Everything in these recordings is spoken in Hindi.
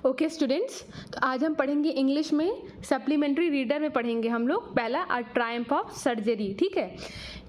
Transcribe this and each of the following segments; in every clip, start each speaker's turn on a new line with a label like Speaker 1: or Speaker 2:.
Speaker 1: ओके स्टूडेंट्स, तो आज हम पढ़ेंगे इंग्लिश में सप्लीमेंट्री रीडर में पढ़ेंगे हम लोग पहला अ ट्रायम्फ ऑफ सर्जरी। ठीक है,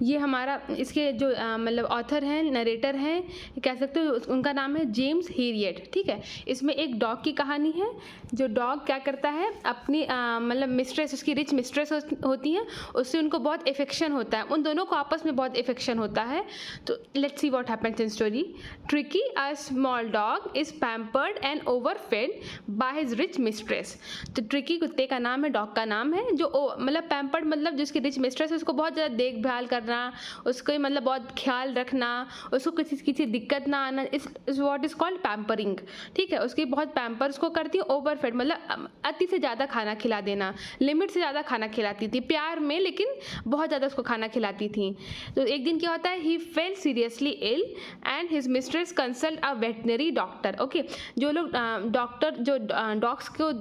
Speaker 1: ये हमारा इसके जो मतलब ऑथर हैं, नरेटर हैं, कह सकते हो उनका नाम है जेम्स हेरियट। ठीक है, इसमें एक डॉग की कहानी है। जो डॉग क्या करता है, अपनी मतलब मिस्ट्रेस, उसकी रिच मिस्ट्रेस होती हैं, उससे उनको बहुत इफेक्शन होता है, उन दोनों को आपस में बहुत इफेक्शन होता है। तो let's see what happens in story. Tricky a small dog is pampered and overfed by his rich mistress. तो ट्रिकी कुत्ते का नाम है, डॉग का नाम है, जो मतलब पैम्पर्ड मतलब जिसकी रिच मिस्ट्रेस है उसको बहुत ज़्यादा देखभाल करना, उसको मतलब बहुत ख्याल रखना, उसको किसी दिक्कत ना आना, इस व्हाट इज कॉल्ड पैम्परिंग। ठीक है, उसकी बहुत पैम्पर्स को करती है। ओवरफेड मतलब अति से ज़्यादा खाना खिला देना, लिमिट से ज़्यादा खाना खिलाती थी, प्यार में लेकिन बहुत ज़्यादा उसको खाना खिलाती थी। तो एक दिन क्या होता है, he fell seriously ill and his mistress consult a veterinary doctor. Okay, जो लोग डॉक्टर जो डॉग्स को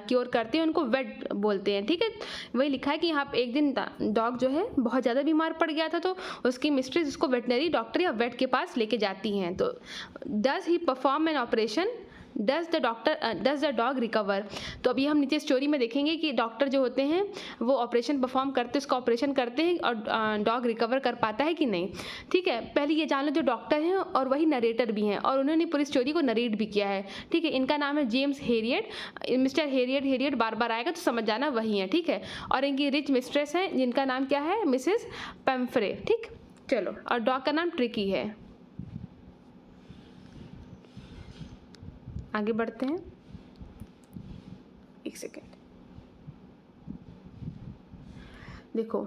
Speaker 1: क्योर करते हैं उनको वेट बोलते हैं। ठीक है, वही लिखा है कि यहाँ पे एक दिन डॉग जो है बहुत ज़्यादा बीमार पड़ गया था, तो उसकी मिस्ट्रेस उसको वेटनरी डॉक्टर या वेट के पास लेके जाती हैं। तो does he perform an operation, does the dog recover. तो अभी हम नीचे स्टोरी में देखेंगे कि डॉक्टर जो होते हैं वो ऑपरेशन परफॉर्म करते, उसका ऑपरेशन करते हैं और डॉग रिकवर कर पाता है कि नहीं। ठीक है, पहले ये जान लो जो डॉक्टर हैं और वही नरेटर भी हैं और उन्होंने पूरी स्टोरी को नरेट भी किया है। ठीक है, इनका नाम है जेम्स हेरियट। मिस्टर हेरियट बार बार आएगा तो समझ जाना वही है। ठीक है, और इनकी रिच मिस्ट्रेस है जिनका नाम क्या है, मिसेस पैम्फ्रे। ठीक, चलो, और डॉग का नाम ट्रिकी है। आगे बढ़ते हैं, एक सेकेंड देखो।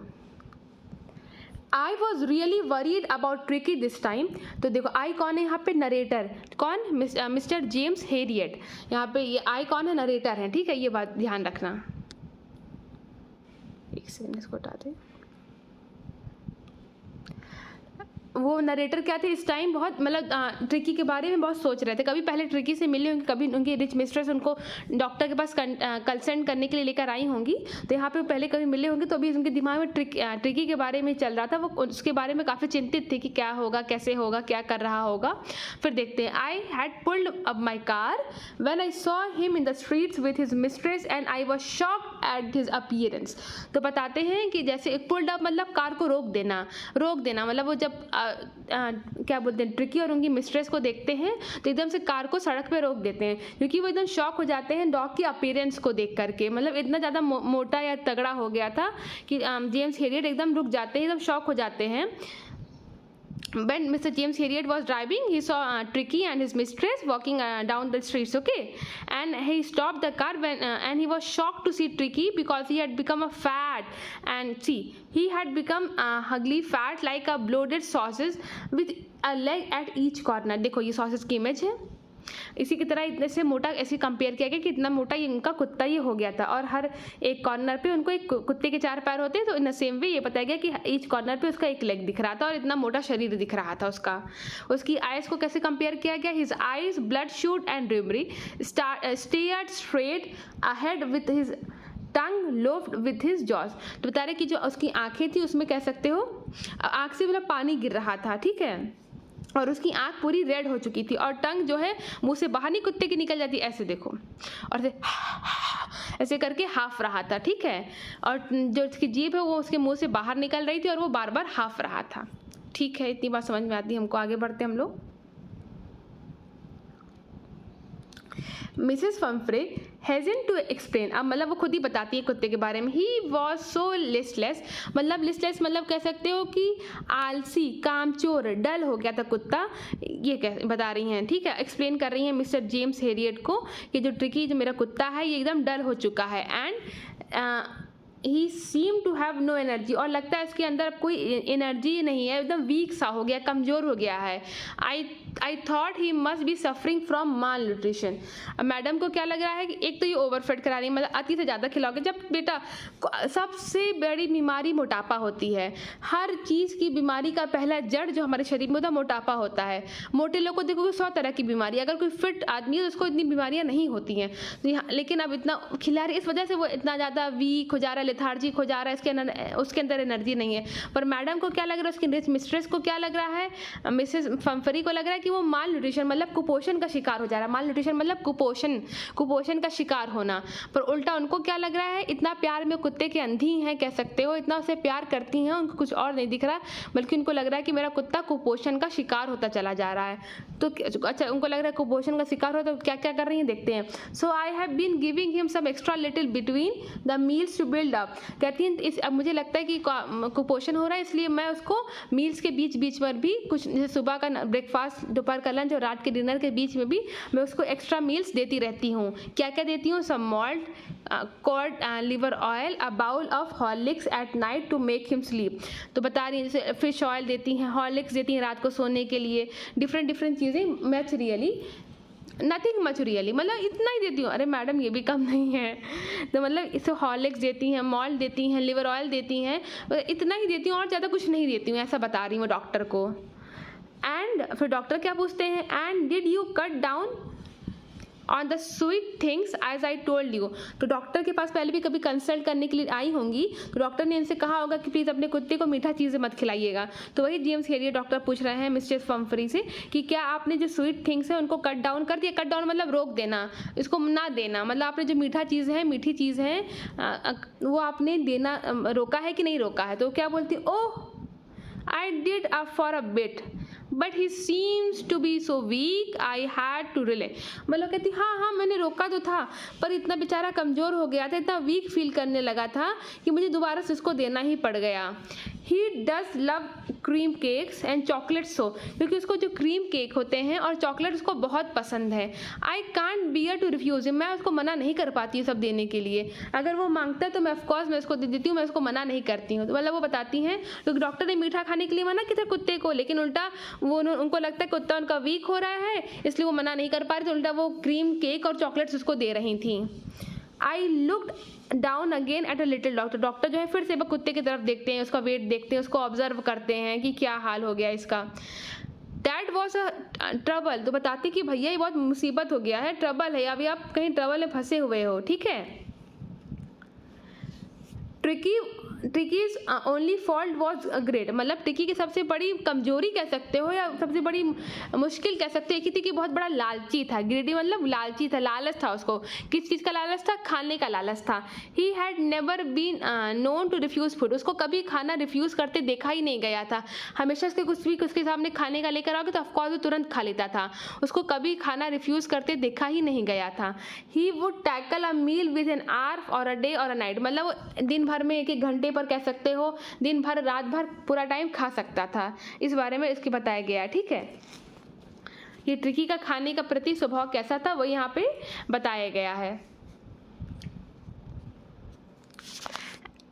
Speaker 1: I was really worried about tricky this time. तो देखो आई कौन है यहाँ पे, नरेटर कौन, मिस्टर जेम्स हेरियट। यहाँ पे ये आई कौन है, नरेटर है। ठीक है, ये बात ध्यान रखना। एक सेकेंड इसको हटा दे। वो नरेटर क्या थे, इस टाइम बहुत मतलब ट्रिकी के बारे में बहुत सोच रहे थे। कभी पहले ट्रिकी से मिले होंगे, कभी उनकी रिच मिस्ट्रेस उनको डॉक्टर के पास कंसल्ट करने के लिए लेकर आई होंगी, तो यहाँ पे पहले कभी मिले होंगे, तो अभी उनके दिमाग में ट्रिकी के बारे में चल रहा था। वो उसके बारे में काफ़ी चिंतित थे कि क्या होगा, कैसे होगा, क्या कर रहा होगा। फिर देखते हैं। I had pulled up my car when I saw him in the streets with his mistress and I was shocked at his appearance. तो बताते हैं कि जैसे पुल्ड अप मतलब कार को रोक देना मतलब वो जब क्या बोलते हैं, ट्रिकी और उनकी मिस्ट्रेस को देखते हैं तो एकदम से कार को सड़क पे रोक देते हैं, क्योंकि वो एकदम शॉक हो जाते हैं डॉग की अपीयरेंस को देख करके। मतलब इतना ज़्यादा मोटा या तगड़ा हो गया था कि जेम्स हेरियट एकदम रुक जाते हैं, एकदम शॉक हो जाते हैं। When Mr. James Herriot was driving, he saw Tricky and his mistress walking down the streets. Okay, and he stopped the car and he was shocked to see Tricky because he had become a fat, and see, he had become ugly fat like a bloated sausage with a leg at each corner. देखो ये sausage की image है, इसी की तरह इतने से मोटा ऐसे कंपेयर किया गया कि इतना मोटा ये उनका कुत्ता ये हो गया था, और हर एक कॉर्नर पे उनको एक कुत्ते के 4 पैर होते हैं, तो इन द सेम वे ये बताया गया कि ईच कॉर्नर पे उसका एक लेग दिख रहा था और इतना मोटा शरीर दिख रहा था उसका। उसकी आइज को कैसे कंपेयर किया गया, his eyes bloodshot and rheumy stared straight ahead with his tongue lolled with his jaws. तो बता रहे कि जो उसकी आंखें थी उसमें कह सकते हो आँख से मतलब पानी गिर रहा था। ठीक है, और उसकी आंख पूरी रेड हो चुकी थी और टंग जो है मुंह से बाहर नहीं कुत्ते की निकल जाती, ऐसे देखो, और ऐसे करके हाफ रहा था। ठीक है, और जो उसकी जीभ है वो उसके मुंह से बाहर निकल रही थी और वो बार बार हाफ रहा था। ठीक है, इतनी बात समझ में आती है हमको। आगे बढ़ते हम लोग। Mrs Pomfrey hastens to explain. अब मतलब वो खुद ही बताती है कुत्ते के बारे में। ही वॉज सो लिस्टलेस, मतलब लिस्टलेस मतलब कह सकते हो कि आलसी, कामचोर, डल हो गया था कुत्ता, ये बता रही हैं। ठीक है, एक्सप्लेन कर रही हैं मिस्टर जेम्स हेरियट को कि जो ट्रिकी जो मेरा कुत्ता है ये एकदम डल हो चुका है, and he seem to have no energy, और लगता है इसके अंदर कोई एनर्जी नहीं है, एकदम वीक सा हो गया, कमज़ोर हो गया है। I thought he must be suffering from mall nutrition. Madam को क्या लग रहा है कि एक तो ये ओवरफेड करा रही है, मतलब अति से ज़्यादा खिलाओगे। जब बेटा सबसे बड़ी बीमारी मोटापा होती है, हर चीज़ की बीमारी का पहला जड़ जो हमारे शरीर में होता है मोटापा होता है। मोटे लोग को देखोगे 100 तरह की बीमारी, अगर कोई फिट आदमी है तो उसको इतनी बीमारियाँ नहीं होती हैं, लेकिन अब इतना खिला रही है, इस वजह से वो इतना ज़्यादा वीक हो जा रहा है, लेथार्जिक हो जा रहा है, उसके अंदर एनर्जी नहीं है। पर मैडम को क्या लग रहा है, उसकी रिच मिस्ट्रेस को क्या लग रहा है, मिसेस पंफरी को लग रहा है कि वो माल न्यूट्रिशन मतलब कुपोषण का शिकार हो जा रहा है। माल न्यूट्रिशन मतलब कुपोषण का शिकार होना। पर उल्टा उनको क्या लग रहा है, इतना प्यार में कुत्ते के अंधी हैं कह सकते हो, इतना उसे प्यार करती हैं, उनको कुछ और नहीं दिख रहा, बल्कि उनको लग रहा है कि मेरा कुत्ता कुपोषण का शिकार होता चला जा रहा है। तो अच्छा, उनको लग रहा है कुपोषण का शिकार हो, तो क्या क्या कर रही हैं देखते हैं। So I have been giving him some extra little between the meals to build up. कहती हैं अब मुझे लगता है कि कुपोषण हो रहा है, इसलिए मैं उसको मील्स के बीच बीच में भी कुछ, जैसे सुबह का ब्रेकफास्ट, दोपहर का लंच और रात के डिनर के बीच में भी मैं उसको एक्स्ट्रा मील्स देती रहती हूँ। क्या क्या देती हूँ, some malt, cod liver oil, a bowl of Horlicks at night to make him sleep. तो बता रही हैं जैसे फिश ऑयल देती हैं, हॉर्लिक्स देती हैं रात को सोने के लिए, डिफरेंट चीज़ें, much really nothing much really, मतलब इतना ही देती हूँ। अरे मैडम ये भी कम नहीं है। तो मतलब इसे हॉर्लिक्स देती हैं, मॉल्ट देती हैं, लिवर ऑयल देती हैं, इतना ही देती हूँ और ज़्यादा कुछ नहीं देती हूँ, ऐसा बता रही हूँ डॉक्टर को। एंड फिर डॉक्टर क्या पूछते हैं, and did you cut down on the sweet things as I told you. तो डॉक्टर के पास पहले भी कभी कंसल्ट करने के लिए आई होंगी, तो डॉक्टर ने इनसे कहा होगा कि प्लीज़ अपने कुत्ते को मीठा चीज़ें मत खिलाइएगा। तो वही जेम्स हेरियर डॉक्टर पूछ रहे हैं मिस्टेस फम्फरी से कि क्या आपने जो स्वीट थिंग्स है उनको कट डाउन कर दिया। कट डाउन मतलब रोक देना, इसको ना देना, मतलब आपने जो मीठी चीज़ है वो आपने देना रोका है कि नहीं रोका है। तो क्या बोलती, oh I did for a bit but he seems to be so weak I had to रिले। मतलब कहती हाँ मैंने रोका तो था, पर इतना बेचारा कमज़ोर हो गया था, इतना वीक फील करने लगा था कि मुझे दोबारा से उसको देना ही पड़ गया। He does love cream cakes and chocolate सो, क्योंकि उसको जो क्रीम केक होते हैं और चॉकलेट उसको बहुत पसंद है। I can't bear to refuse him, मैं उसको मना नहीं कर पाती हूँ सब देने के लिए। अगर वो मांगता है तो मैं ऑफकोर्स मैं उसको दे देती हूँ, मैं उसको मना नहीं करती हूँ। तो मतलब वो बताती हैं क्योंकि डॉक्टर ने मीठा खाने के लिए मना किया था कुत्ते को, लेकिन उल्टा वो उनको लगता है कुत्ता उनका वीक हो रहा है इसलिए वो मना नहीं कर पा रही, तो उल्टा वो क्रीम केक और चॉकलेट्स उसको दे रही थी। I looked down again at a little dog. Doctor जो है फिर से कुत्ते की तरफ देखते हैं, उसका वेट देखते हैं, उसको ऑब्जर्व करते हैं कि क्या हाल हो गया इसका। That was a trouble. तो बताते कि भैया ये बहुत मुसीबत हो गया है, ट्रबल है, अभी आप कहीं ट्रबल में फंसे हुए हो, ठीक है। ट्रिकीज ओनली फॉल्ट वॉज ग्रेट, मतलब ट्रिकी की सबसे बड़ी कमजोरी कह सकते हो या सबसे बड़ी मुश्किल कह सकते हो कि बहुत बड़ा लालची था। ग्रेडी मतलब लालची था, लालच था उसको। किस चीज़ का लालच था, खाने का लालच था। He had never been known to refuse food, उसको कभी खाना रिफ्यूज़ करते देखा ही नहीं गया था। हमेशा उसके कुछ भी उसके सामने खाने का लेकर आओगे तो ऑफकोर्स वो तुरंत खा लेता था, उसको कभी खाना रिफ्यूज़ करते देखा ही नहीं गया था। He would tackle a meal with an hour और अ डे और अ नाइट, मतलब वो दिन भर में एक घंटे पर कह सकते हो, दिन भर रात भर पूरा टाइम खा सकता था। इस बारे में इसके बताया गया है, ठीक है। ये ट्रिकी का खाने का प्रति स्वभाव कैसा था वो यहाँ पे बताया गया है।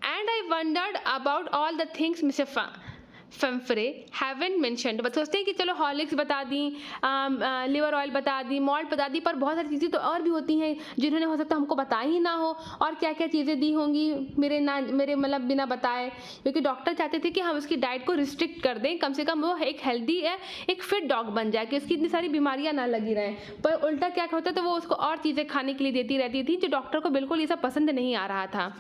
Speaker 1: And I wondered about all the things Mr Pumphrey haven't mentioned. बस सोचते हैं कि चलो हॉर्लिक्स बता दी, लिवर ऑयल बता दी, मॉल्ट बता दी, पर बहुत सारी चीज़ें तो और भी होती हैं जिन्होंने हो सकता है हमको बताया ही ना हो, और क्या क्या चीज़ें दी होंगी मेरे मतलब बिना बताए, क्योंकि डॉक्टर चाहते थे कि हम उसकी डाइट को रिस्ट्रिक्ट कर दें, कम से कम वो एक हेल्दी है, एक फिट डॉग बन जाए कि उसकी इतनी सारी बीमारियां ना लगी रहें। पर उल्टा क्या होता तो वो उसको और चीज़ें खाने के लिए देती रहती थी जो डॉक्टर को बिल्कुल ये सब पसंद नहीं आ रहा था।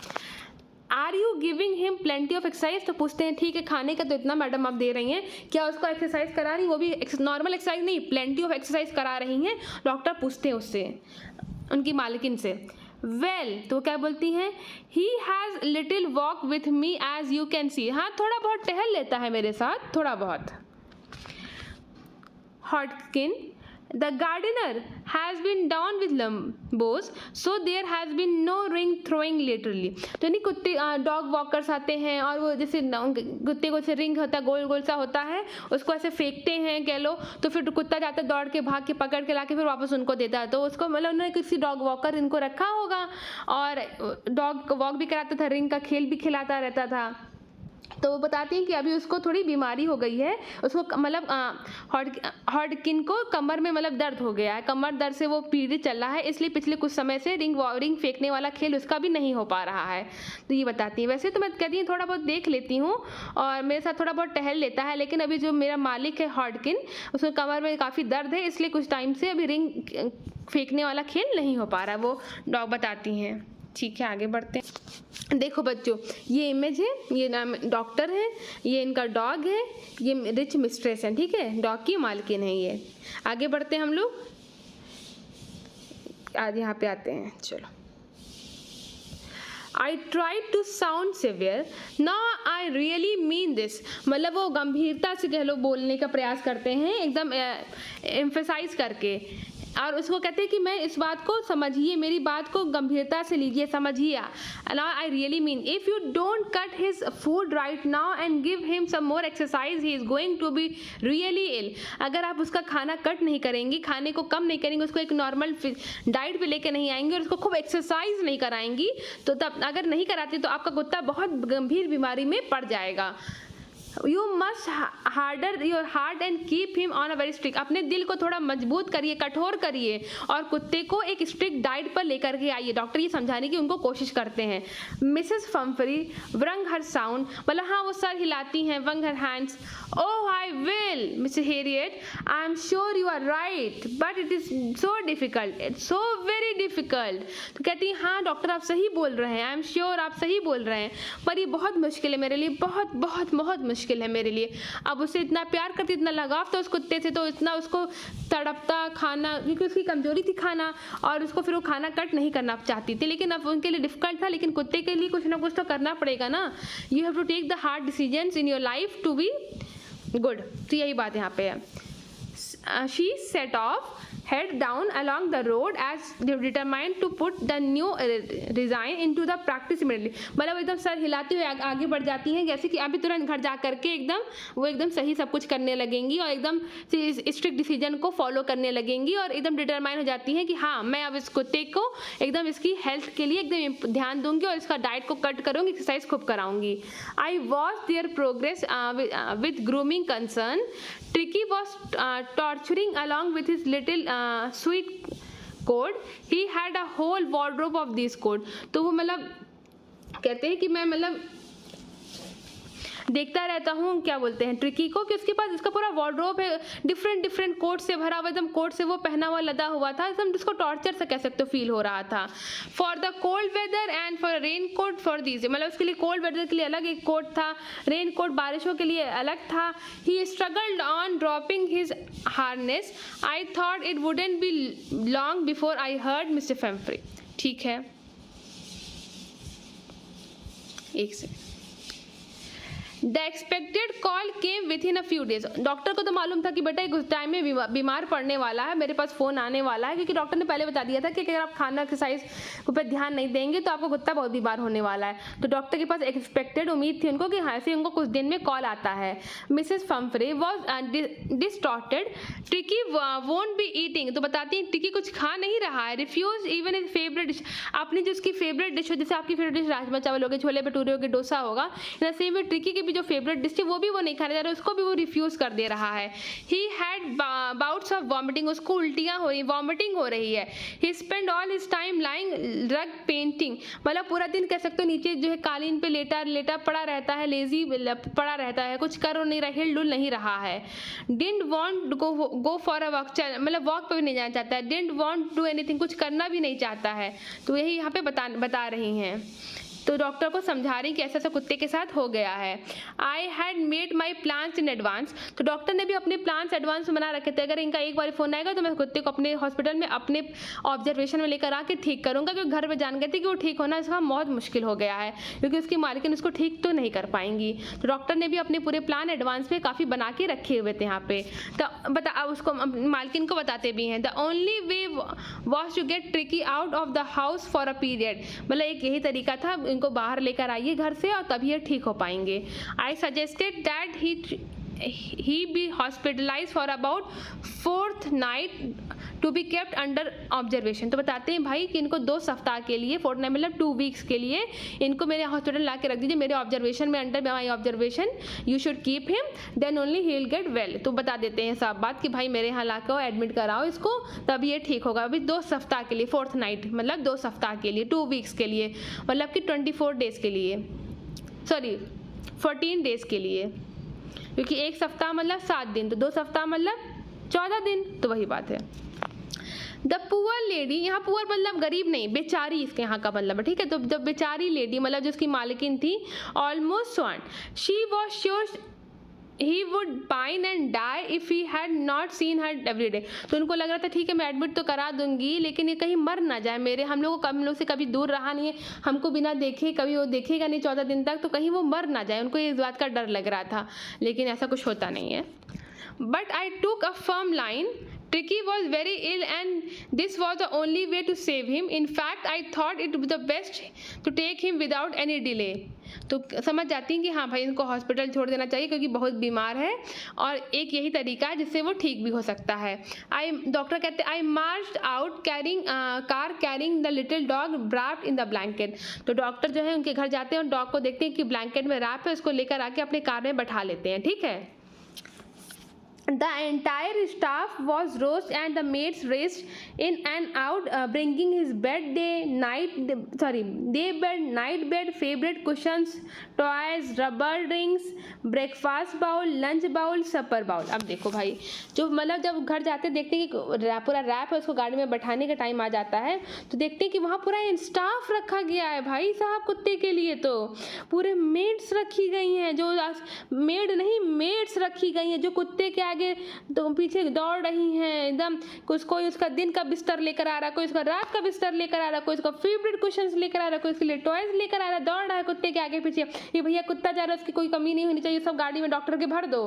Speaker 1: Are you giving him plenty of exercise. तो पूछते हैं ठीक है खाने का तो इतना मैडम आप दे रही हैं, क्या उसको एक्सरसाइज करा रही, वो भी नॉर्मल एक्सरसाइज नहीं, प्लेंटी ऑफ एक्सरसाइज करा रही हैं। डॉक्टर पूछते हैं उससे, उनकी मालकिन से। वेल तो क्या बोलती हैं, he has little walk with me as you can see. हाँ थोड़ा बहुत टहल लेता है मेरे साथ, थोड़ा बहुत। हॉटकिन, the gardener has been down with lumbos so there has been no ring throwing lately। तो नहीं कुत्ते डॉग वॉकर्स आते हैं और वो जैसे कुत्ते को से रिंग होता है, गोल गोल सा होता है, उसको ऐसे फेंकते हैं कह लो, तो फिर कुत्ता जाता है दौड़ के भाग के पकड़ के लाके फिर वापस उनको देता है। तो उसको मतलब उन्होंने किसी डॉग वॉकर इनको रखा होगा और डॉग वॉक भी कराता था, रिंग का खेल भी खिलाता रहता था। तो वो बताती हैं कि अभी उसको थोड़ी बीमारी हो गई है, उसको मतलब हॉटकिन को कमर में मतलब दर्द हो गया है, कमर दर्द से वो पीड़ित चल रहा है, इसलिए पिछले कुछ समय से रिंग फेंकने वाला खेल उसका भी नहीं हो पा रहा है। तो ये बताती हैं। वैसे तो मैं कहती हूँ थोड़ा बहुत देख लेती हूँ और मेरे साथ थोड़ा बहुत टहल लेता है, लेकिन अभी जो मेरा मालिक है हॉटकिन, उसको कमर में काफ़ी दर्द है, इसलिए कुछ टाइम से अभी रिंग फेंकने वाला खेल नहीं हो पा रहा है, वो डॉग बताती हैं, ठीक है, आगे बढ़ते हैं। देखो बच्चों, ये इमेज है, ये नाम डॉक्टर है, ये इनका डॉग है, ये रिच मिस्ट्रेस है, ठीक है, डॉग की मालकिन है ये। आगे बढ़ते हैं हम लोग, आज यहाँ पे आते हैं। चलो, I tried to sound severe, now I really mean this। मतलब वो गंभीरता से कह लो बोलने का प्रयास करते हैं, एकदम एम्फेसाइज करके, और उसको कहते हैं कि मैं इस बात को समझिए, मेरी बात को गंभीरता से लीजिए, समझिए। Now I really mean, if you don't cut his food right now and give him some more exercise, he is going to be really ill। अगर आप उसका खाना कट नहीं करेंगे, खाने को कम नहीं करेंगे, उसको एक नॉर्मल डाइट पे लेके नहीं आएंगे और उसको खूब एक्सरसाइज नहीं कराएंगी, तो तब अगर नहीं कराते तो आपका कुत्ता बहुत गंभीर बीमारी में पड़ जाएगा। You must harder your heart and keep him on a very strict। अपने दिल को थोड़ा मजबूत करिए, कठोर करिए, और कुत्ते को एक स्ट्रिक्ट डाइट पर लेकर के आइए। डॉक्टर ये समझाने की उनको कोशिश करते हैं। Mrs Pumphrey wrung her sound, मतलब हाँ वो सर हिलाती हैं, wrung her hands। Oh I will, Mrs. Harriet, I am sure you are right, but it is so difficult, it's so very difficult। तो कहती हैं हाँ डॉक्टर आप सही बोल रहे हैं, I am sure आप सही बोल रहे हैं, पर ये बहुत मुश्किल है मेरे लिए, बहुत बहुत बहुत मुश्किल है मेरे लिए। अब उसे इतना प्यार करती, इतना लगाव था उस कुत्ते से, तो इतना उसको तड़पता खाना, क्योंकि उसकी कमजोरी थी खाना, और उसको फिर वो खाना कट नहीं करना चाहती थी, लेकिन अब उनके लिए डिफिकल्ट था, लेकिन कुत्ते के लिए कुछ ना कुछ तो करना पड़ेगा ना। You have to take the hard decisions in your life to be good. तो यही बात यहाँ पे है। She set off head down along the road as determined to put the new design into the practice immediately। मतलब एकदम सर हिलाती हुई आगे बढ़ जाती हैं, जैसे कि अभी तुरंत घर जा करके वो एकदम सही सब कुछ करने लगेंगी और एकदम स्ट्रिक्ट डिसीजन को फॉलो करने लगेंगी, और एकदम डिटरमाइन हो जाती हैं कि हाँ मैं अब इस कुत्ते को एकदम इसकी हेल्थ के लिए एकदम ध्यान दूंगी और इसका डाइट को कट करूँगी, एक्सरसाइज खूब कराऊंगी। I watch their progress with grooming concern. Tricky was torturing along with his little sweet coat। He had a whole wardrobe of these coat। तो वो मतलब कहते हैं कि मैं मतलब देखता रहता हूँ, क्या बोलते हैं, ट्रिकी को, कि उसके पास इसका पूरा वार्डरोब है, डिफरेंट डिफरेंट कोट से भरा हुआ, एकदम कोट से वो पहना हुआ लदा हुआ था, एकदम जिसको टॉर्चर से कह सकते हो फील हो रहा था। For the cold weather and for rain coat for these, मतलब उसके लिए कोल्ड वेदर के लिए अलग एक कोट था, रेन कोट बारिशों के लिए अलग था। He struggled on dropping his harness. I thought it wouldn't be long before I heard Mr Pumphrey. ठीक है, एक second. The expected call came within a few days. Doctor को तो मालूम था कि बेटा कुछ टाइम में बीमार पड़ने वाला है, मेरे पास फ़ोन आने वाला है, क्योंकि डॉक्टर ने पहले बता दिया था कि अगर आप खाना एक्सरसाइज पर ध्यान नहीं देंगे तो आपका कुत्ता बहुत बीमार होने वाला है। तो डॉक्टर के पास एक्सपेक्टेड उम्मीद थी उनको कि हाँ ऐसे उनको कुछ दिन में कॉल आता है। Mrs Pumphrey was distorted. Tricky won't be eating, तो बताती हैं ट्रिकी कुछ खा नहीं रहा है। Refuse even his favourite dish, अपनी जो उसकी फेवरेट डिश हो, जैसे आपकी फेवरेट डिश राजमा चावल हो गए, छोले भटूरे हो गए, डोसा होगा, सेम वे ट्रिकी की भी जो फेवरेट डिश थी वो भी वो नहीं खाने जा रहा है, उसको भी वो रिफ्यूज कर दे रहा है। He had bouts of vomiting, उसको उल्टियाँ हो रही, वॉमिटिंग हो रही है। He spend all his time lying rug panting, मतलब पूरा दिन कह सकते हो नीचे जो है कालीन पे लेटा लेटा पड़ा रहता है, लेजी पड़ा रहता है, कुछ कर नहीं रहा, हिल डुल नहीं रहा है। Didn't want go for a walk, मतलब वॉक पे भी नहीं जाना चाहता है। डिडंट वांट डू एनीथिंग, कुछ करना भी नहीं चाहता है। तो यही यहाँ पे बता रही हैं। तो डॉक्टर को समझा रही कि ऐसा ऐसा कुत्ते के साथ हो गया है। I had made my plans in advance, तो डॉक्टर ने भी अपने प्लान्स एडवांस में बना रखे थे, अगर इनका एक बार फ़ोन आएगा तो मैं कुत्ते को अपने हॉस्पिटल में अपने ऑब्जर्वेशन में लेकर आके ठीक करूँगा, क्योंकि घर में जान गए थे कि वो ठीक होना इसका बहुत मुश्किल हो गया है, क्योंकि उसकी मालकिन उसको ठीक तो नहीं कर पाएंगी। तो डॉक्टर ने भी अपने पूरे प्लान एडवांस में काफ़ी बना के रखे हुए थे यहाँ पे। तो उसको मालकिन को बताते भी हैं, the only way was to get Tricky out of the house for a period, मतलब एक यही तरीका था, इनको बाहर लेकर आइए घर से और तभी ये ठीक हो पाएंगे। I suggested that he be hospitalized for about 4th night to be kept under observation। तो बताते हैं भाई कि इनको 2 सप्ताह के लिए, 4th night मतलब 2 वीक्स के लिए इनको मेरे हॉस्पिटल ला के रख दीजिए, मेरे ऑब्जर्वेशन में, under my observation. You should keep him then only he will get well. तो बता देते हैं साफ बात कि भाई मेरे यहाँ ला के एडमिट कराओ इसको, तभी ये ठीक होगा। अभी 2 सप्ताह के लिए, 4th night मतलब 2 सप्ताह के लिए, 2 वीक्स के लिए, मतलब कि 24 डेज के लिए, सॉरी 14 डेज के लिए, क्योंकि 1 सप्ताह मतलब 7 दिन, तो 2 सप्ताह मतलब 14 दिन, तो वही बात है। द पुअर लेडी, यहाँ पुअर मतलब गरीब नहीं, बेचारी इसके यहाँ का मतलब है, ठीक है। तो जब बेचारी लेडी मतलब जिसकी मालकिन थी, almost swoon, she was sure he would pine and die if he had not seen her every day. तो उनको लग रहा था ठीक है मैं एडमिट तो करा दूंगी, लेकिन ये कहीं मर ना जाए, हम लोग से कभी दूर रहा नहीं है, हमको बिना देखे कभी वो देखेगा नहीं 14 दिन तक, तो कहीं वो मर ना जाए, उनको इस बात का डर लग रहा था, लेकिन ऐसा कुछ होता नहीं है। But I took a firm line. Tricky was very ill and this was the only way to save him. In fact, I thought it was the best to take him without any delay. तो समझ जाती हैं कि हाँ भाई इनको हॉस्पिटल छोड़ देना चाहिए क्योंकि बहुत बीमार है और एक यही तरीका है जिससे वो ठीक भी हो सकता है। डॉक्टर कहते हैं I marched out carrying the little dog wrapped in the blanket. तो डॉक्टर जो है उनके घर जाते हैं और डॉग को देखते हैं कि ब्लैंकेट में रैप है, उसको लेकर आके अपने कार में बैठा लेते हैं, ठीक है। The entire staff was rose and the maids raced in and out, bringing his night bed, favorite cushions, toys, rubber rings, breakfast bowl, lunch bowl, supper bowl। अब देखो भाई जो मतलब जब घर जाते देखते हैं कि पूरा रैप है, उसको गाड़ी में बैठाने का टाइम आ जाता है, तो देखते हैं कि वहाँ पूरा स्टाफ रखा गया है भाई साहब कुत्ते के लिए, तो पूरे मेड्स रखी गई हैं, जो मेड नहीं मेड्स रखी गई हैं जो कुत्ते के आगे तो पीछे दौड़ रही हैं एकदम। कोई उसका दिन का बिस्तर लेकर आ रहा है, कोई उसका रात का बिस्तर लेकर आ रहा है, कोई उसका फेवरेट कुशन्स लेकर आ रहा है, कोई उसके लिए टॉयज लेकर आ रहा है, दौड़ रहा है कुत्ते के आगे पीछे। ये भैया कुत्ता जा रहा है उसकी कोई कमी नहीं होनी चाहिए, सब गाड़ी में डॉक्टर के भर दो।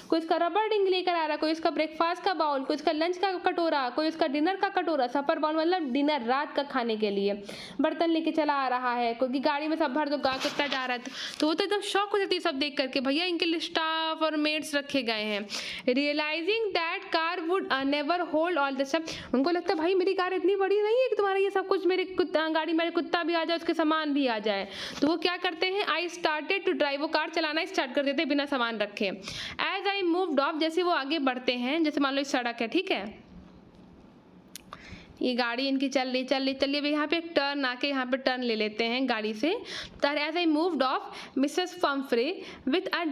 Speaker 1: कोई उसका रबर रिंग लेकर आ रहा है, कोई उसका ब्रेकफास्ट का बाउल, कोई उसका लंच का कटोरा, कोई उसका डिनर का कटोरा, सफर बाउल मतलब डिनर रात का खाने के लिए, बर्तन लेके चला आ रहा है, क्योंकि गाड़ी में सब भर दो, कुत्ता जा रहा है तो वो तो एकदम शौक हो जाती है सब देख करके, भैया इनके लिए स्टाफ और मेड्स रखे गए हैं। Realising that car would never hold all this सब, उनको लगता है भाई मेरी कार इतनी बड़ी नहीं है कि तुम्हारा ये सब कुछ मेरे गाड़ी में कुत्ता भी आ जाए उसके सामान भी आ जाए, तो वो क्या करते हैं आई स्टार्टेड टू ड्राइव, वो कार चलाना स्टार्ट कर देते हैं बिना सामान रखे। एज आई मूव्ड ऑफ, जैसे वो आगे बढ़ते हैं, जैसे मान लो सड़क है, ठीक है, ये गाड़ी इनकी चल रही चलिए यहाँ पे एक टर्न आके यहाँ पे टर्न ले लेते हैं गाड़ी से। As I moved off Mrs Pumphrey with a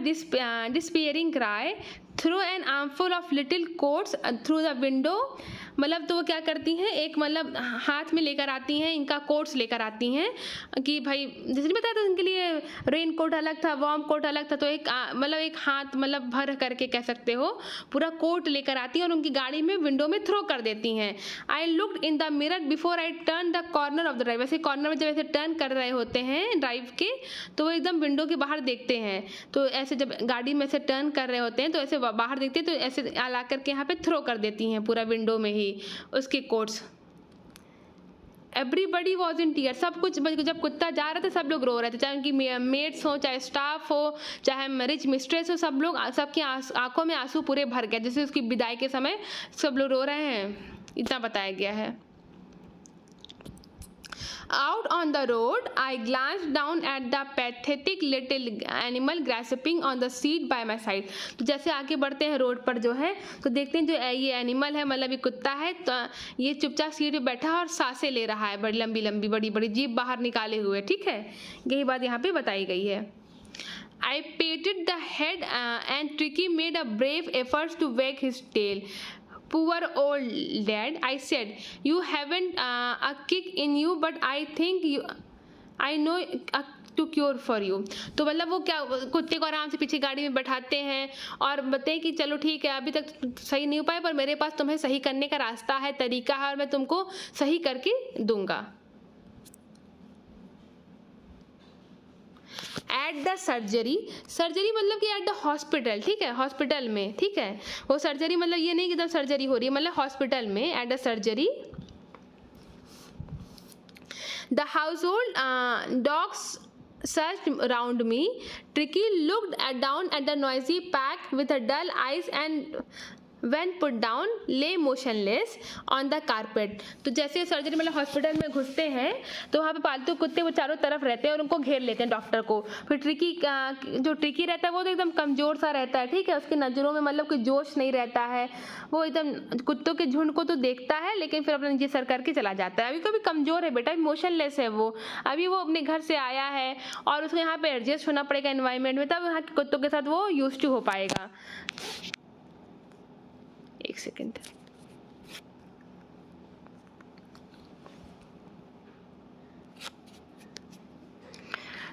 Speaker 1: despairing cry threw an armful of little coats through the window, मतलब तो वो क्या करती हैं एक मतलब हाथ में लेकर आती हैं, इनका कोट्स लेकर आती हैं कि भाई जैसे नहीं बताया तो इनके लिए रेन कोट अलग था, वार्म कोट अलग था, तो एक मतलब एक हाथ मतलब भर करके कह सकते हो पूरा कोट लेकर आती हैं और उनकी गाड़ी में विंडो में थ्रो कर देती हैं। I looked in the mirror before I turn the corner of the drive, वैसे कॉर्नर में जब ऐसे टर्न कर रहे होते हैं ड्राइव के तो वो एकदम विंडो के बाहर देखते हैं, तो ऐसे जब गाड़ी में से टर्न कर रहे होते हैं तो ऐसे बाहर देखते हैं, तो ऐसे ला करके यहाँ पे थ्रो कर देती हैं पूरा विंडो में ही उसके coats. Everybody was in tear, सब कुछ जब कुत्ता जा रहा था सब लोग रो रहे थे, चाहे उनकी मेड्स हो, चाहे स्टाफ हो, चाहे रिच मिस्ट्रेस हो, सब लोग सबकी आंखों में आंसू पूरे भर गए, जैसे उसकी विदाई के समय सब लोग रो रहे हैं, इतना बताया गया है। Out on the road, I glanced down at the pathetic little animal grasping on the seat by my side। तो जैसे आगे बढ़ते हैं रोड पर जो है तो देखते हैं जो ये एनिमल है मतलब ये कुत्ता है, तो ये चुपचाप सीट पे बैठा है और सांसें ले रहा है बड़ी लंबी लंबी बड़ी बड़ी जीभ बाहर निकाले हुए, ठीक है, यही बात यहाँ पे बताई गई है। I patted the head and Tricky made a brave effort to wag his tail। Poor old dad, I said, you haven't a kick in you, but I think I know to cure for you। तो मतलब वो क्या कुत्ते को आराम से पीछे गाड़ी में बैठाते हैं और बताते कि चलो ठीक है अभी तक सही नहीं हो पाया पर मेरे पास तुम्हें सही करने का रास्ता है, तरीका है और मैं तुमको सही करके दूंगा। एट द सर्जरी मतलब कि एट द हॉस्पिटल, ठीक है, हॉस्पिटल में, ठीक है, वो सर्जरी मतलब ये नहीं कि एकदम सर्जरी हो रही है, मतलब हॉस्पिटल में at the surgery. The house hold dogs searched round me. Tricky looked down at the noisy pack with her dull eyes and when put down lay motionless on the carpet। तो जैसे सर्जरी मतलब हॉस्पिटल में घुसते हैं तो वहाँ पे पालतू कुत्ते वो चारों तरफ रहते हैं और उनको घेर लेते हैं डॉक्टर को। फिर जो ट्रिकी रहता है वो तो एकदम कमज़ोर सा रहता है, ठीक है, उसकी नज़रों में मतलब कोई जोश नहीं रहता है, वो एकदम कुत्तों के झुंड को तो देखता है लेकिन फिर अपना नीचे सर करके चला जाता है। अभी कभी कमज़ोर है बेटा, इमोशनलेस है वो, अभी वो अपने घर से आया है और उसको यहाँ पे एडजस्ट होना पड़ेगा एनवायरनमेंट में, तब यहाँ के कुत्तों के साथ वो यूज टू हो पाएगा। एक second,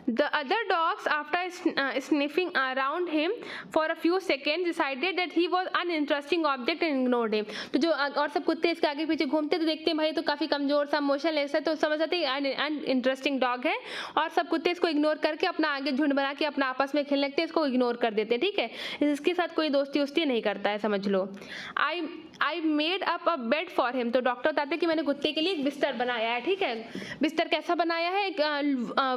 Speaker 1: The other dogs, after sniffing around him for a few seconds, decided that he was uninteresting object and ignored him. तो जो और सब कुत्ते इसके आगे पीछे घूमते तो देखते हैं भाई तो काफ़ी कमज़ोर सा मोशनलेस है, तो समझ जाते हैं अनइंटरेस्टिंग डॉग है, और सब कुत्ते इसको इग्नोर करके अपना आगे झुंड बना के अपना आपस में खेलने लगते हैं, इसको इग्नोर कर देते हैं, ठीक है। इसके साथ कोई दोस्ती वोस्ती नहीं करता है, समझ लो। I made up a bed for him, तो डॉक्टर बताते हैं कि मैंने कुत्ते के लिए एक बिस्तर बनाया है, ठीक है। बिस्तर कैसा बनाया है? एक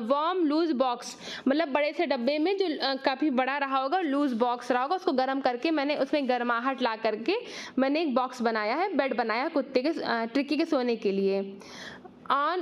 Speaker 1: वार्म लूज बॉक्स, मतलब बड़े से डब्बे में जो काफ़ी बड़ा रहा होगा, लूज बॉक्स रहा होगा, उसको गर्म करके मैंने उसमें गर्माहट ला करके मैंने एक बॉक्स बनाया है, बेड बनाया कुत्ते के ट्रिकी के सोने के लिए। On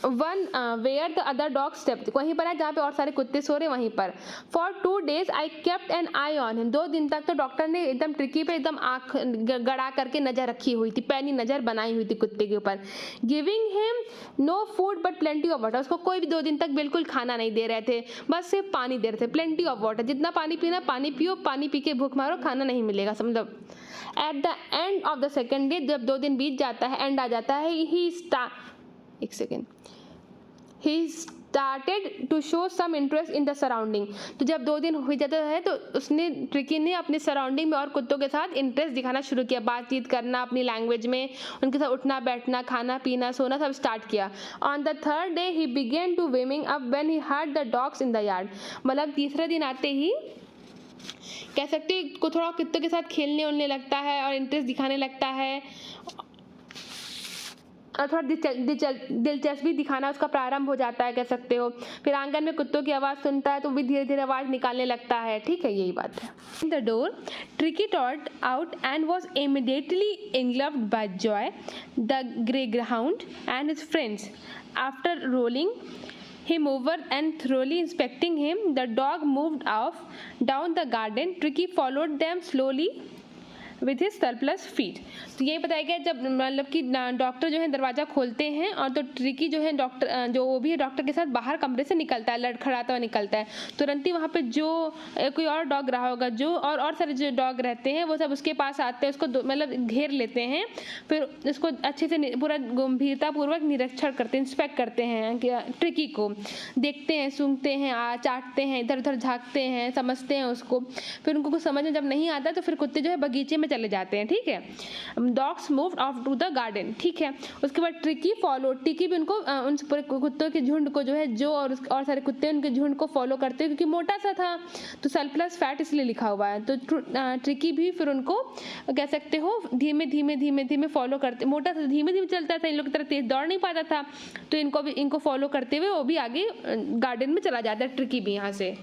Speaker 1: one where the other dog step, वहीं पर है जहाँ पे और सारे कुत्ते सो रहे वहीं पर। For 2 days I kept an eye on him, 2 दिन तक तो डॉक्टर ने एकदम ट्रिकी पे एकदम आँख गड़ा करके नज़र रखी हुई थी, पैनी नज़र बनाई हुई थी कुत्ते के ऊपर। Giving him no food but plenty of water, उसको कोई भी 2 दिन तक बिल्कुल खाना नहीं दे रहे थे, बस सिर्फ पानी दे रहे थे। प्लेंटी ऑफ वाटर, जितना पानी पीना पानी पियो, पानी पी के भूख मारो, खाना नहीं मिलेगा, समझो। At the end of the second day, जब 2 दिन बीत जाता है, एंड आ जाता है, he started to show some interest in the surrounding, तो जब 2 दिन हो जाता है तो उसने ट्रिकी ने अपने सराउंडिंग में और कुत्तों के साथ इंटरेस्ट दिखाना शुरू किया, बातचीत करना अपनी लैंग्वेज में, उनके साथ उठना बैठना, खाना पीना सोना सब स्टार्ट किया। On the 3rd day he began to warming up when he heard the dogs in the yard, मतलब तीसरे दिन आते ही कह सकते को थोड़ा कुत्तों के साथ खेलने उलने लगता है और इंटरेस्ट दिखाने लगता है, और थोड़ा दिलचस्पी दिखाना उसका प्रारंभ हो जाता है, कह सकते हो। फिर आंगन में कुत्तों की आवाज़ सुनता है तो भी धीरे धीरे आवाज़ निकालने लगता है, ठीक है, यही बात है। In the door tricky taught out and was immediately engulfed by joy, the grey hound and his friends. After rolling him over and thoroughly inspecting him, the dog moved off down the garden. Tricky followed them slowly with his surplus feet. तो यही बताया गया जब मतलब कि डॉक्टर जो है दरवाज़ा खोलते हैं और तो ट्रिकी जो है डॉक्टर जो वो भी है डॉक्टर के साथ बाहर कमरे से निकलता है, लड़खड़ाता हुआ निकलता है, तुरंत ही वहाँ पे जो कोई और डॉग रहा होगा जो और सारे जो डॉग रहते हैं वो सब उसके पास आते हैं, उसको मतलब घेर लेते हैं, फिर उसको अच्छे से पूरा गंभीरतापूर्वक निरीक्षण करते हैं, इंस्पेक्ट करते हैं, ट्रिकी को देखते हैं, सूंघते हैं, चाटते हैं, इधर उधर झाँकते हैं, समझते हैं उसको, फिर उनको कुछ समझ में जब नहीं आता तो फिर कुत्ते जो है बगीचे में चले जाते हैं, ठीक है। Dogs moved off to the garden, ठीक है। उसके बाद ट्रिकी फॉलो, ट्रिकी भी उनको उन पूरे कुत्तों के झुंड को जो है जो और सारे कुत्ते उनके झुंड को फॉलो करते हैं, क्योंकि मोटा सा था तो सरप्लस फैट इसलिए लिखा हुआ है, तो ट्रिकी भी फिर उनको कह सकते हो धीमे धीमे धीमे धीमे फॉलो करते, मोटा सा धीमे धीमे चलता था, इन लोग की तरह तेज दौड़ नहीं पाता था, तो इनको फॉलो करते हुए वो भी आगे गार्डन में चला जाता है, ट्रिकी भी यहाँ से।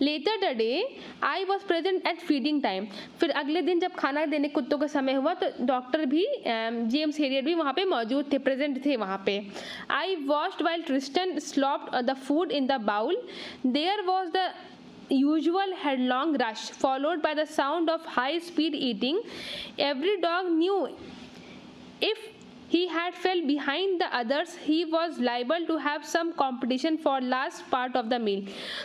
Speaker 1: Later the day I was present at feeding time, फिर अगले दिन जब खाना देने कुत्तों का समय हुआ तो डॉक्टर भी जेम्स हेरियट भी वहाँ पे मौजूद थे, प्रेजेंट थे वहाँ पे। I watched while Tristan slopped the food in the bowl, there was the usual headlong rush followed by the sound of high speed eating. Every dog knew if he had fell behind the others he was liable to have some competition for last part of the meal.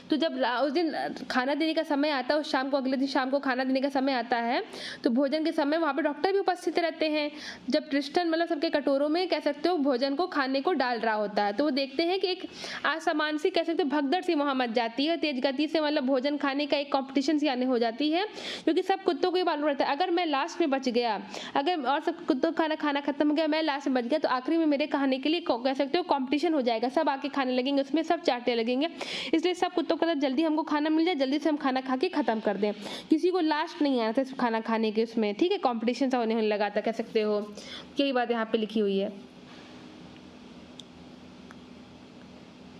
Speaker 1: तो जब उस दिन खाना देने का समय आता है, उस शाम को अगले दिन शाम को खाना देने का समय आता है तो भोजन के समय वहाँ पे डॉक्टर भी उपस्थित रहते हैं। जब ट्रिस्टन मतलब सबके कटोरों में कह सकते हो भोजन को खाने को डाल रहा होता है तो वो देखते हैं कि एक आसमान सी कह सकते हो भगदड़ सी वहाँ मच जाती है, तेज गति से मतलब भोजन खाने का एक कॉम्पिटिशन सी आने हो जाती है, क्योंकि सब कुत्तों को ये मालूम रहता है अगर मैं लास्ट में बच गया, अगर और सब कुत्तों का खाना खत्म हो गया, मैं लास्ट में बच गया तो आखिरी में मेरे खाने के लिए कह सकते हो कंपटीशन हो जाएगा, सब आके खाने लगेंगे, उसमें सब चाटने लगेंगे, इसलिए सब कुत्तों को जल्दी हमको खाना मिल जाए, जल्दी से हम खाना खा के खत्म कर दें, किसी को लास्ट नहीं आना था खाना खाने के उसमें, ठीक है, कंपटीशन सा होने लगा था, कह सकते हो। यही बात यहाँ पे लिखी हुई है,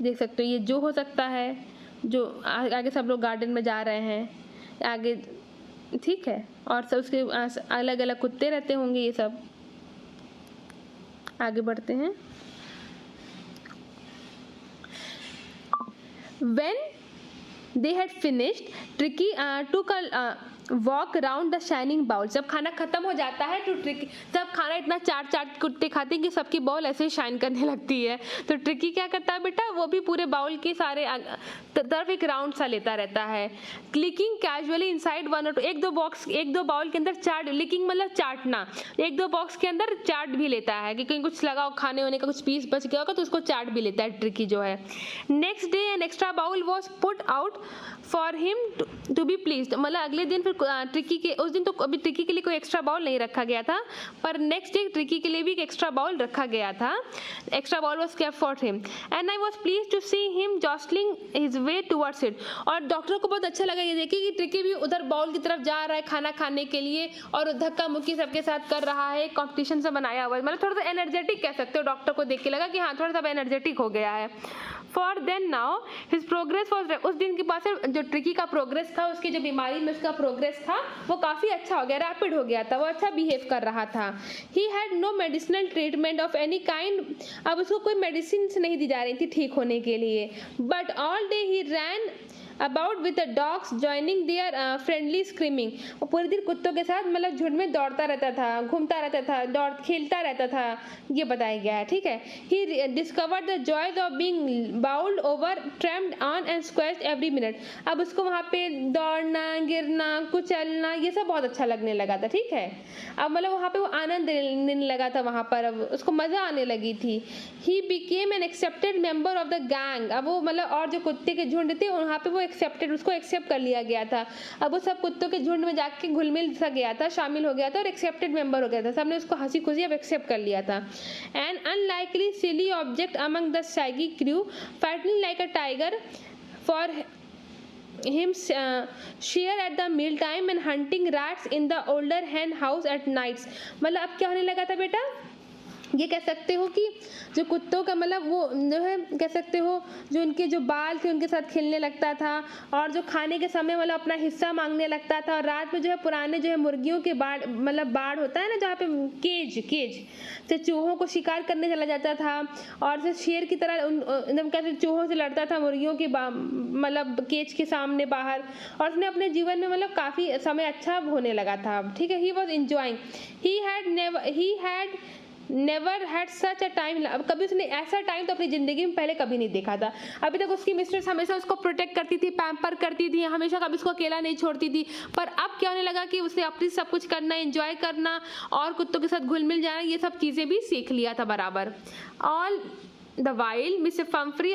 Speaker 1: देख सकते हो ये जो हो सकता है, जो आगे सब लोग गार्डन में जा रहे हैं आगे, ठीक है, और सब उसके अलग अलग कुत्ते रहते होंगे, ये सब आगे बढ़ते हैं। When they had finished, Tricky took a walk round the shining bowl. जब खाना खत्म हो जाता है तो ट्रिकी, तब खाना इतना चाट चाट कुत्ते खाते हैं कि सबकी बाउल ऐसे ही शाइन करने लगती है। तो ट्रिकी क्या करता है बेटा, वो भी पूरे बाउल के सारे तरफ एक राउंड सा लेता रहता है। क्लिकिंग कैजुअली इनसाइड वन और टू, एक दो बाउल के अंदर चाट, लिकिंग मतलब चाटना, एक दो बॉक्स के अंदर चाट भी लेता है कि कहीं कुछ लगा हो खाने होने का, कुछ पीस बच गया होगा तो उसको चाट भी लेता है ट्रिकी जो है। Next day an extra bowl was put out for him to be pleased, मतलब अगले दिन फिर ट्रिकी के, उस दिन तो अभी ट्रिकी के लिए कोई एक्स्ट्रा बाउल नहीं रखा गया था, पर नेक्स्ट डे ट्रिकी के लिए भी एक एक्स्ट्रा बाउल रखा गया था। Extra bowl was kept for him and I was pleased to see him jostling his way towards it. और डॉक्टर को बहुत अच्छा लगा ये देखिए कि ट्रिकी भी उधर बाउल की तरफ जा रहा है खाना खाने के लिए और धक्का मुक्की सबके साथ कर रहा है, कंपटीशन से बनाया हुआ है, मतलब थोड़ा सा एनर्जेटिक कह सकते हो। डॉक्टर को देख के लगा कि हाँ थोड़ा सा एनर्जेटिक हो गया है। For then now his progress was, उस दिन के पास जो ट्रिकी का प्रोग्रेस था, उसकी जो बीमारी में उसका प्रोग्रेस था वो काफ़ी अच्छा हो गया, रैपिड हो गया था, वो अच्छा बिहेव कर रहा था। He had no medicinal treatment of any kind, अब उसको कोई मेडिसिन नहीं दी जा रही थी ठीक होने के लिए। But all day he ran about with the dogs joining their friendly screaming, वो पूरे दिन कुत्तों के साथ मतलब झुंड में दौड़ता रहता था, घूमता रहता था, खेलता रहता था, ये बताया गया है, ठीक है। He discovered the joys of being bowled over, tramped on and squashed every minute, अब उसको वहाँ पे दौड़ना, गिरना, कुचलना ये सब बहुत अच्छा लगने लगा था, ठीक है। अब मतलब वहाँ पे वो आनंद लेने लगा था, वहाँ पर अब उसको मज़ा आने लगी थी। He became an accepted member of the gang, अब वो मतलब और जो कुत्ते के झुंड थे वहाँ पे वो एक्सेप्टेड, उसको एक्सेप्ट कर लिया गया था। अब वो सब कुत्तों के झुंड में जाके घुल मिल सा गया था, शामिल हो गया था और एक्सेप्टेड मेंबर हो गया था, सबने उसको हंसी खुशी अब एक्सेप्ट कर लिया था। An unlikely silly object among the shaggy crew, fighting like a tiger for him share at the meal time and hunting rats in the older hen house at nights, मतलब अब क्या होने लगा था बेटा, ये कह सकते हो कि जो कुत्तों का मतलब वो जो है कह सकते हो जो उनके जो बाल थे उनके साथ खेलने लगता था और जो खाने के समय मतलब अपना हिस्सा मांगने लगता था। और रात में जो है पुराने जो है मुर्गियों के बाड़, मतलब बाड़ होता है ना जहाँ पे केज से चूहों को शिकार करने चला जाता था और जो शेर की तरह एकदम कैसे चूहों से लड़ता था मुर्गियों के मतलब केज के सामने बाहर, और उसने अपने जीवन में मतलब काफ़ी समय अच्छा होने लगा था, ठीक है। He was enjoying, he had never had such a time, अब कभी उसने ऐसा टाइम तो अपनी ज़िंदगी में पहले कभी नहीं देखा था। अभी तक उसकी मिस्ट्रेस हमेशा उसको प्रोटेक्ट करती थी, पैम्पर करती थी, हमेशा कभी उसको अकेला नहीं छोड़ती थी, पर अब क्या होने लगा कि उसने अपनी सब कुछ करना, एंजॉय करना और कुत्तों के साथ घुल मिल जाना, ये सब चीज़ें भी सीख लिया था बराबर। All the while Mr. Pumphrey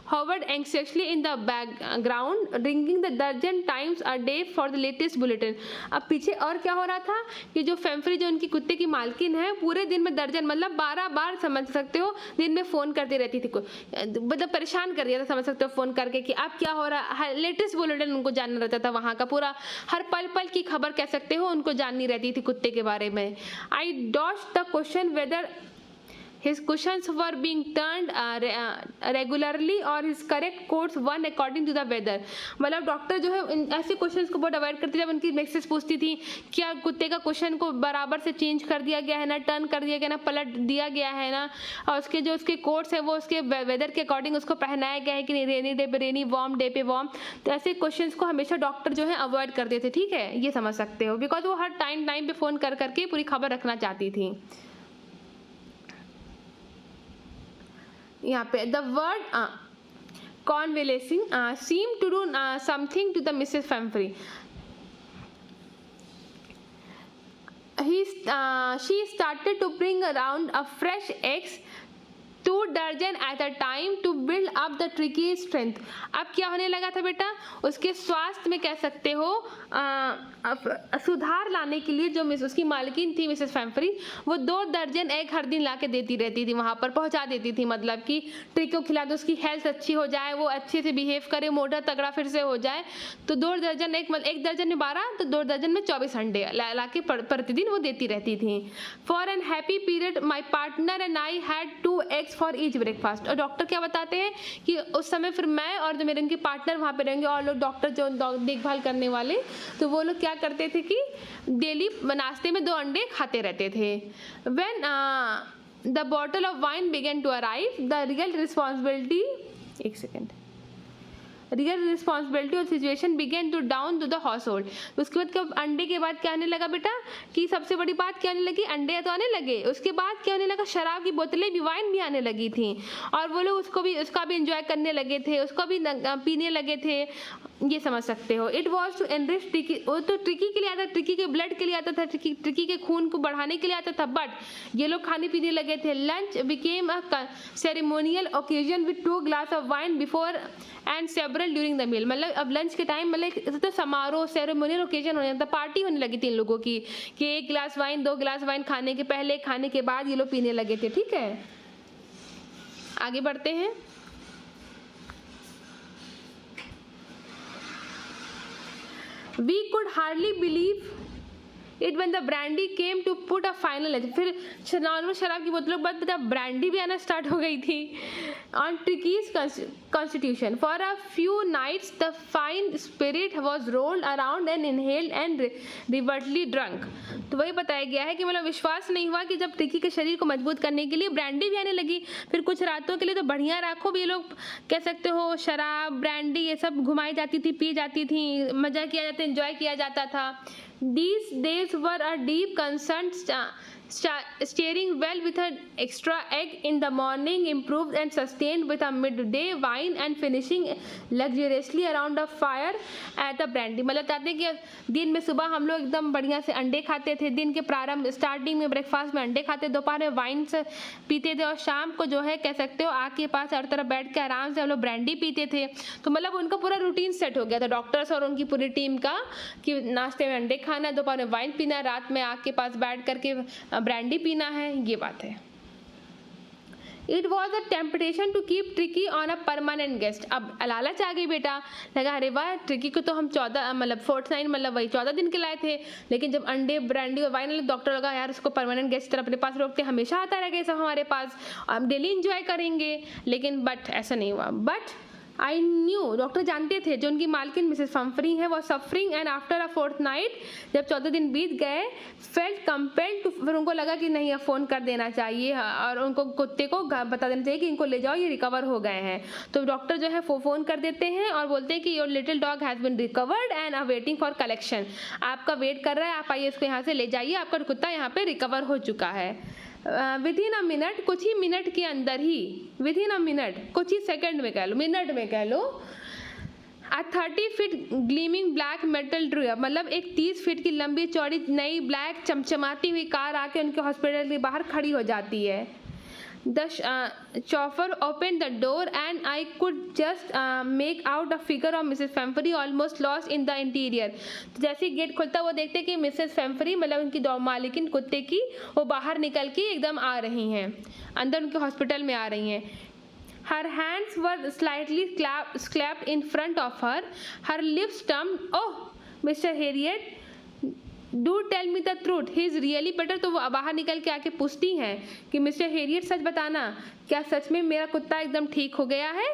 Speaker 1: hovered anxiously in the background, ringing the dozen times a day for the latest bulletin। अब पीछे और क्या हो रहा था कि जो फैम्फ्री जो उनकी कुत्ते की मालकिन है पूरे दिन में दर्जन मतलब 12 बार समझ सकते हो दिन में फ़ोन करती रहती थी, मतलब परेशान कर दिया था समझ सकते हो फ़ोन करके कि अब क्या हो रहा है, लेटेस्ट बुलेटिन उनको जानना रहता था, वहाँ का पूरा हर पल पल की खबर कह सकते हो उनको जाननी रहती थी कुत्ते के बारे में। I dodged the question whether his cushions were being turned regularly or his correct course one according to the weather, मतलब डॉक्टर जो है ऐसे क्वेश्चंस को बहुत अवॉइड करती थी। जब उनकी मिसेस पूछती थी क्या कुत्ते का क्वेश्चन को बराबर से चेंज कर दिया गया है ना, टर्न कर दिया गया ना, पलट दिया गया है ना, और उसके जो उसके कोट्स है वो उसके वेदर के अकॉर्डिंग उसको पहनाया गया है कि नहीं, रेनी डे पे रेनी, वार्म डे पे वार्म, तो ऐसे क्वेश्चंस को हमेशा डॉक्टर जो है अवॉइड करते थे, ठीक है, ये समझ सकते हो, बिकॉज वो हर टाइम पे फ़ोन कर करके पूरी खबर रखना चाहती थी। यहाँ पे the word convalescing seemed to do something to the Mrs. Pumphrey. She started to bring around a fresh eggs, 2 dozen at a time to build up the tricky strength। अब क्या होने लगा था बेटा, उसके स्वास्थ्य में कह सकते हो सुधार लाने के लिए जो उसकी मालकिन थी मिसेस फैम्फ्री, वो 2 दर्जन एग हर दिन ला के देती रहती थी, वहाँ पर पहुँचा देती थी, मतलब कि ट्रिक को खिला दो, उसकी हेल्थ अच्छी हो जाए, वो अच्छे से बिहेव करे, मोटा तगड़ा फिर से हो जाए। तो 2 दर्जन एग, मतलब 1 दर्जन में 12 तो 2 दर्जन में 24 अंडे ला के प्रतिदिन वो देती रहती थी। For an happy period my partner and I had 2 eggs for each breakfast. और डॉक्टर क्या बताते हैं कि उस समय फिर मैं और जो मेरे उनके पार्टनर वहाँ पे रहेंगे और लोग डॉक्टर जो देखभाल करने वाले, तो वो लोग क्या करते थे कि डेली नाश्ते में 2 अंडे खाते रहते थे। When the bottle of wine began to arrive the real responsibility, एक सेकेंड, रियल रिस्पॉन्सिबिलिटी और situation began to down to the household. उसके बाद कब अंडे के बाद क्या आने लगा बेटा कि सबसे बड़ी बात क्या आने लगी, अंडे तो आने लगे, उसके बाद क्या होने लगा, शराब की बोतलें भी, वाइन भी आने लगी थी और वो लोग उसका भी इंजॉय करने लगे थे, उसको भी पीने लगे थे, ये समझ सकते हो। It was to enrich Tricki, वो तो ट्रिकी के लिए आता था, ट्रिकी के ब्लड के लिए आता था, ट्रिकी के खून को बढ़ाने के लिए आता था, बट ये लोग खाने पीने लगे थे। Lunch became a ceremonial occasion with 2 glass of wine before and several during the meal. मतलब अब लंच के टाइम मतलब तो समारोह, सेरेमोनियल ओकेजन होने था, पार्टी होने लगी थी इन लोगों की कि 1 ग्लास वाइन 2 ग्लास वाइन खाने के पहले, खाने के बाद ये लोग पीने लगे थे। ठीक है, आगे बढ़ते हैं। We could hardly believe it when the brandy came to put a final edge। फिर नॉर्मल शराब की बोतलों के बाद ब्रांडी भी आना स्टार्ट हो गई थी। On Tricky's constitution, for a few nights the fine spirit was rolled around and inhaled and revertedly drunk। तो वही बताया गया है कि मतलब विश्वास नहीं हुआ कि जब ट्रिकी के शरीर को मजबूत करने के लिए ब्रांडी भी आने लगी, फिर कुछ रातों के लिए तो बढ़िया राखों भी ये लोग कह सकते हो, शराब ब्रांडी ये सब घुमाई जाती थी, पी जाती थी, मजा किया जाता, एंजॉय किया जाता था। These days were a deep concern, steering well with an extra egg in the morning, improved and sustained with a midday wine and finishing luxuriously around a fire at the brandy। मतलब चाहते हैं कि दिन में सुबह हम लोग एकदम बढ़िया से अंडे खाते थे, दिन के प्रारंभ स्टार्टिंग में ब्रेकफास्ट में अंडे खाते, दोपहर में वाइन से पीते थे और शाम को जो है कह सकते हो आग के पास हर तरफ बैठ के आराम से हम लोग ब्रांडी पीते थे। तो मतलब उनका पूरा रूटीन सेट हो गया था डॉक्टर्स और उनकी पूरी टीम का कि नाश्ते में अंडे खाना, दोपहर में वाइन पीना, रात में आग के पास बैठ करके ब्रांडी पीना है, ये बात है। It was a temptation to keep Tricky on a permanent guest। अब लालच आ गई बेटा, लगा अरे वाह ट्रिकी को तो हम 14 मतलब 49 मतलब वही 14 दिन के लाए थे, लेकिन जब अंडे ब्रांडी और वाइन डॉक्टर लगा यार उसको परमानेंट गेस्ट तरह अपने पास रखते, हमेशा आता रहेगा सब हमारे पास, हम डेली इंजॉय करेंगे, लेकिन बट ऐसा नहीं हुआ। बट आई न्यू, डॉक्टर जानते थे जो उनकी मालकिन मिसेस फम्फरी है वो suffering and after a fortnight, जब 14 दिन बीत गए, फेल्ट कंपेल्ड टू, फिर उनको लगा कि नहीं अब फ़ोन कर देना चाहिए और उनको कुत्ते को बता देना चाहिए कि इनको ले जाओ ये रिकवर हो गए हैं। तो डॉक्टर जो है फ़ोन कर देते हैं और बोलते हैं कि your little dog has been recovered and are waiting for collection. आपका वेट कर रहा है, आप आइए इसको यहाँ से ले जाइए, आपका कुत्ता यहाँ पे रिकवर हो चुका है। विदिन अ मिनट, कुछ ही मिनट के अंदर ही, विदिन अ मिनट, कुछ ही सेकंड में कह लो, मिनट में कह लो, 30 feet gleaming black metal Drew, मतलब एक 30 फीट की लंबी चौड़ी नई ब्लैक चमचमाती हुई कार आके उनके हॉस्पिटल के बाहर खड़ी हो जाती है। The chauffeur opened the door and I could just make out a figure of Mrs. Fomfrey almost lost in the interior। तो जैसे ही गेट खुलता वो देखते कि मिसेस फेम्फरी मतलब उनकी मालिकिन कुत्ते की वो बाहर निकल के एकदम आ रही हैं, अंदर उनके हॉस्पिटल में आ रही हैं। Her hands were slightly clapped in front of her, her lips turned, oh Mr. Harriet, do tell me the truth, he is really better. तो वो बाहर निकल के आके पूछती हैं कि मिस्टर हेरियट सच बताना, क्या सच में मेरा कुत्ता एकदम ठीक हो गया है?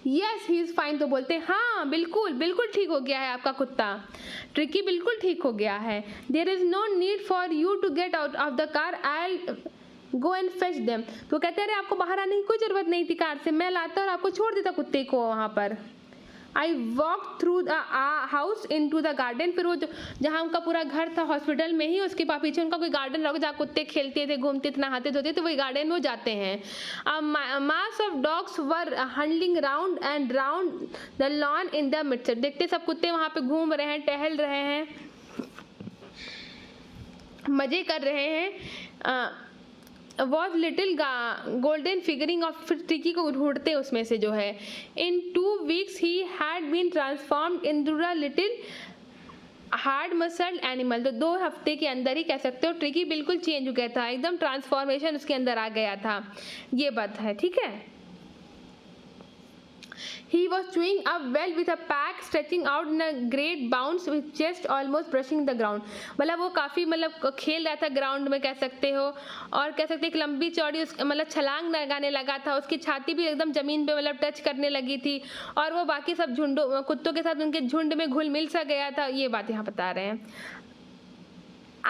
Speaker 1: Yes he is fine. तो बोलते हैं हाँ बिल्कुल बिल्कुल ठीक हो गया है आपका कुत्ता, ट्रिकी बिल्कुल ठीक हो गया है। There is no need for you to get out of the car, I go and fetch them. तो कहते हैं आपको बाहर आने की कोई ज़रूरत नहीं थी कार से, मैं लाता और आपको छोड़ देता कुत्ते को वहाँ पर। I walk through the house in to the garden, फिर वो जहाँ उनका पूरा घर था हॉस्पिटल में ही, उसके पीछे उनका कोई गार्डन रहा जहाँ कुत्ते खेलते थे, घूमते थे, नहाते धोते, तो वही गार्डन में वो जाते हैं। Mass of dogs were handling round and round the lawn in the midst. देखते सब कुत्ते वहाँ पे घूम रहे हैं, टहल रहे हैं, मजे कर रहे हैं। Was little golden figuring off, फिर ट्रिकी को ढूंढते उसमें से जो है। In 2 weeks he had been transformed into a little hard muscled animal. तो 2 हफ्ते के अंदर ही कह सकते हो ट्रिकी बिल्कुल चेंज हो गया था, एकदम ट्रांसफॉर्मेशन उसके अंदर आ गया था, ये बात है। ठीक है, He was chewing up well with a pack stretching out in a great bounce with chest almost brushing the ground। मतलब वो काफ़ी मतलब खेल रहा था ग्राउंड में कह सकते हो, और कह सकते एक लंबी चौड़ी मतलब छलांग लगाने लगा था, उसकी छाती भी एकदम ज़मीन पे मतलब टच करने लगी थी, और वो बाकी सब झुंडों कुत्तों के साथ उनके झुंड में घुल मिल सा गया था, ये बात यहाँ बता रहे हैं।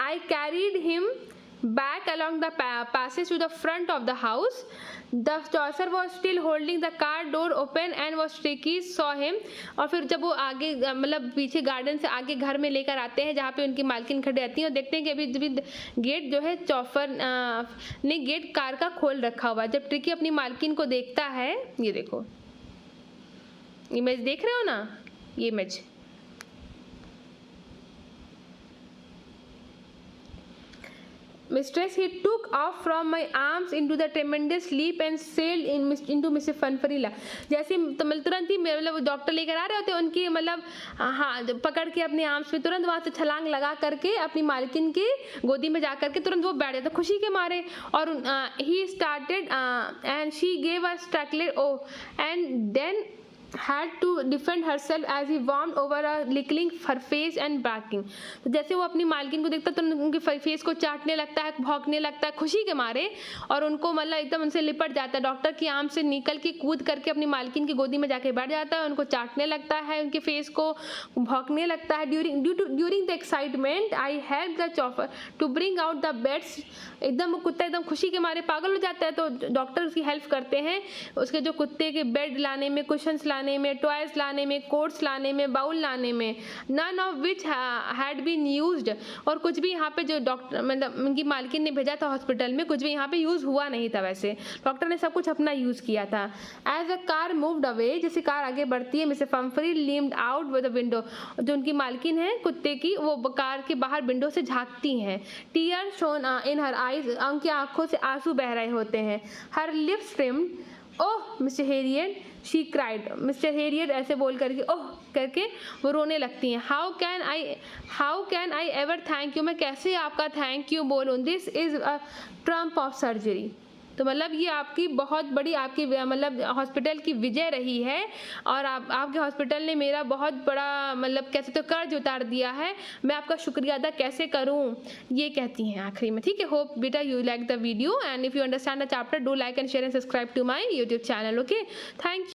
Speaker 1: I carried him back along the passage to the front of the house. The chaucer was still holding the car door open and was Tricky saw him. और फिर जब वो आगे मतलब पीछे गार्डन से आगे घर में लेकर आते हैं जहाँ पे उनकी मालकिन खड़ी रहती है और देखते हैं कि अभी गेट जो है चौफर ने गेट कार का खोल रखा हुआ है। जब ट्रिकी अपनी मालकिन को देखता है, ये देखो इमेज देख रहे हो ना, ये image Mistress, he took off from my arms into the tremendous leap and sailed into Mrs. Fanfarilla. जैसे तुरंत ही मतलब डॉक्टर लेकर आ रहे होते हैं उनकी मतलब हाँ पकड़ के अपने आर्म्स पे तुरंत वहाँ से छलांग लगा करके अपनी मालकिन की गोदी में जा करके तुरंत वो बैठ जाता खुशी के मारे। और he started and she gave a startled oh and then had to defend herself as he warmed over a licking her face and barking. तो जैसे वो अपनी मालकिन को देखता तो उनके फेस को चाटने लगता है, भौंकने लगता है खुशी के मारे और उनको मतलब एकदम उनसे लिपट जाता है। डॉक्टर की आर्म से निकल के कूद करके अपनी मालकिन की गोदी में जाके बैठ जाता है, उनको चाटने लगता है, उनके फेस को भौंकने लगता है। During the excitement I help the chopper to bring out the beds. एकदम कुत्ता एकदम खुशी के मारे पागल हो जाता है तो डॉक्टर उसकी हेल्प करते हैं, उसके जो कुत्ते के बेड लाने में, कुशंस लाने में, टॉयज लाने में, कोट्स लाने में, बाउल लाने में, none of which had been used. और कुछ भी यहाँ पे जो डॉक्टर मतलब उनकी मालकिन ने भेजा था हॉस्पिटल में कुछ भी यहाँ पे यूज़ हुआ नहीं था, वैसे डॉक्टर ने सब कुछ अपना यूज़ किया था। As a car moved away, जैसे कार आगे बढ़ती है, Mrs Pumphrey leaned out with the window. जो उनकी मालकिन है कुत्ते की वो कार के बाहर विंडो से झांकती हैं। Tear shone in her eyes, उनकी आंखों से आंसू बह रहे होते हैं। Her lips trimmed oh Mr Herriot she cried. Mr Herriot ऐसे बोल करके ओह करके वो रोने लगती हैं। How can I ever thank you, मैं कैसे आपका थैंक यू बोलूँ। This is a triumph of surgery. तो मतलब ये आपकी बहुत बड़ी आपकी मतलब हॉस्पिटल की विजय रही है और आपके हॉस्पिटल ने मेरा बहुत बड़ा मतलब कैसे तो कर्ज उतार दिया है, मैं आपका शुक्रिया अदा कैसे करूं, ये कहती हैं आखिरी में। ठीक है, होप बेटा you like the video and if you understand the chapter do like and share and subscribe to my YouTube channel. Okay, thank you.